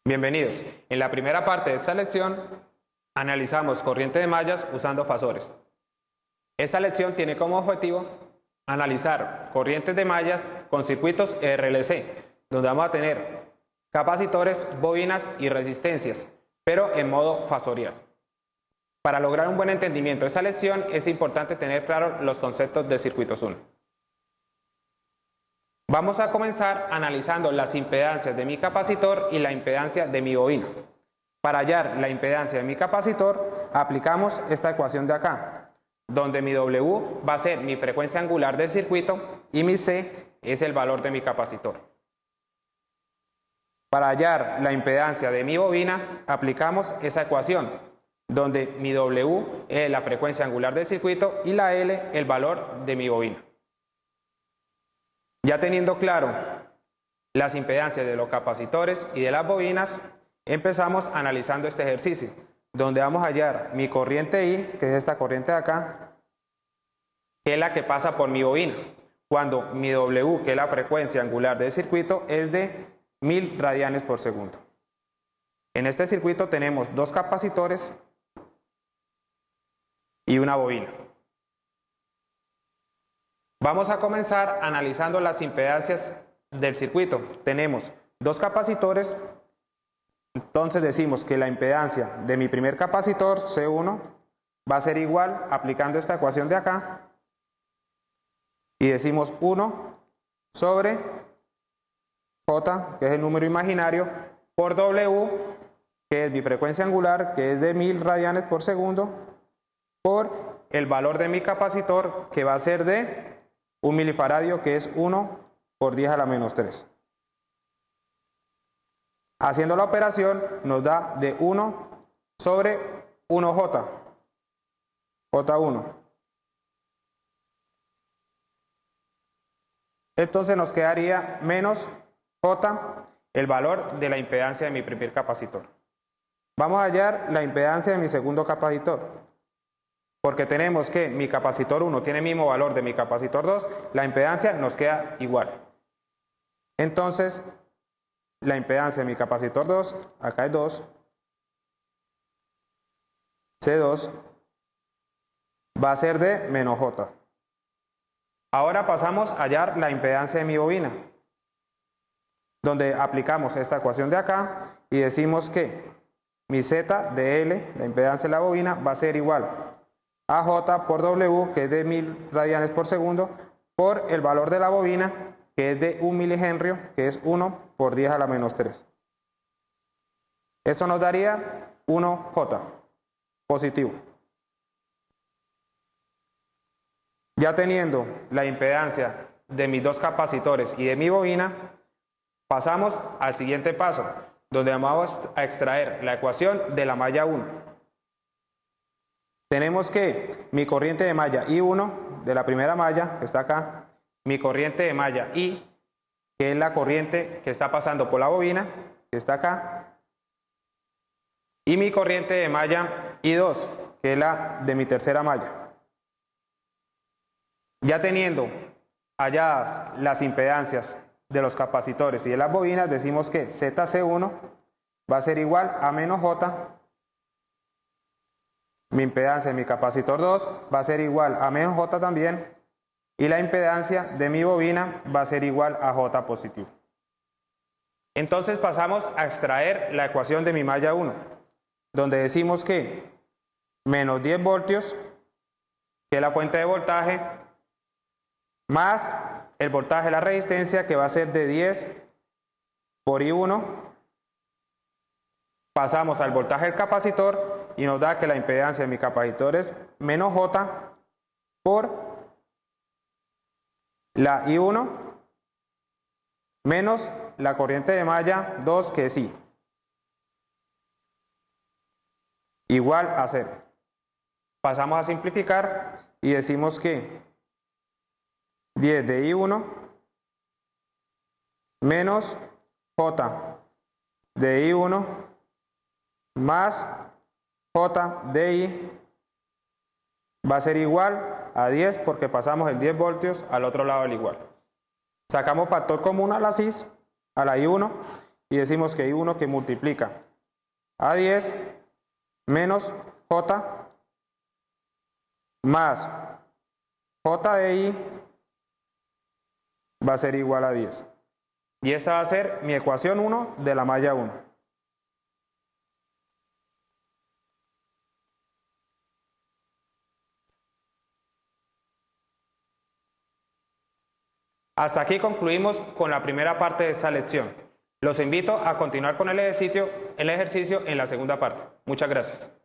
Bienvenidos. En la primera parte de esta lección analizamos corriente de mallas usando fasores. Esta lección tiene como objetivo analizar corrientes de mallas con circuitos RLC, donde vamos a tener capacitores, bobinas y resistencias, pero en modo fasorial. Para lograr un buen entendimiento de esta lección es importante tener claros los conceptos de circuitos 1. Vamos a comenzar analizando las impedancias de mi capacitor y la impedancia de mi bobina. Para hallar la impedancia de mi capacitor, aplicamos esta ecuación de acá, donde mi W va a ser mi frecuencia angular del circuito y mi C es el valor de mi capacitor. Para hallar la impedancia de mi bobina, aplicamos esa ecuación, donde mi W es la frecuencia angular del circuito y la L el valor de mi bobina. Ya teniendo claro las impedancias de los capacitores y de las bobinas, empezamos analizando este ejercicio, donde vamos a hallar mi corriente I, que es esta corriente de acá, que es la que pasa por mi bobina, cuando mi W, que es la frecuencia angular del circuito, es de 1000 radianes por segundo. En este circuito tenemos dos capacitores y una bobina. Vamos a comenzar analizando las impedancias del circuito. Tenemos dos capacitores, entonces decimos que la impedancia de mi primer capacitor, C1, va a ser igual, aplicando esta ecuación de acá, y decimos 1 sobre J, que es el número imaginario, por W, que es mi frecuencia angular, que es de 1000 radianes por segundo, por el valor de mi capacitor, que va a ser de 1 milifaradio, que es 1 por 10 a la menos 3. Haciendo la operación nos da de 1 sobre 1J, J1. Entonces nos quedaría menos J, el valor de la impedancia de mi primer capacitor. Vamos a hallar la impedancia de mi segundo capacitor. Porque tenemos que mi capacitor 1 tiene el mismo valor de mi capacitor 2, la impedancia nos queda igual. Entonces, la impedancia de mi capacitor 2, acá es 2, C2, va a ser de menos J. Ahora pasamos a hallar la impedancia de mi bobina, donde aplicamos esta ecuación de acá y decimos que mi Z de L, la impedancia de la bobina, va a ser igual a J por W, que es de 1000 radianes por segundo, por el valor de la bobina, que es de 1 milihenrio, que es 1 por 10 a la menos 3. Eso nos daría 1J positivo. Ya teniendo la impedancia de mis dos capacitores y de mi bobina, pasamos al siguiente paso, donde vamos a extraer la ecuación de la malla 1. Tenemos que mi corriente de malla I1 de la primera malla, que está acá, mi corriente de malla I, que es la corriente que está pasando por la bobina, que está acá, y mi corriente de malla I2, que es la de mi tercera malla. Ya teniendo halladas las impedancias de los capacitores y de las bobinas, decimos que ZC1 va a ser igual a menos J. Mi impedancia de mi capacitor 2 va a ser igual a menos J también, y la impedancia de mi bobina va a ser igual a J positivo. Entonces pasamos a extraer la ecuación de mi malla 1, donde decimos que menos 10 voltios, que es la fuente de voltaje, más el voltaje de la resistencia, que va a ser de 10 por I1, pasamos al voltaje del capacitor y nos da que la impedancia de mi capacitor es menos J por la I1 menos la corriente de malla 2, que es I, igual a 0. Pasamos a simplificar y decimos que 10 de I1 menos J de I1 más J de I va a ser igual a 10, porque pasamos el 10 voltios al otro lado del igual. Sacamos factor común a la CIS, a la I1, y decimos que I1 que multiplica A10 menos J más J de I va a ser igual a 10. Y esta va a ser mi ecuación 1 de la malla 1. Hasta aquí concluimos con la primera parte de esta lección. Los invito a continuar con el ejercicio en la segunda parte. Muchas gracias.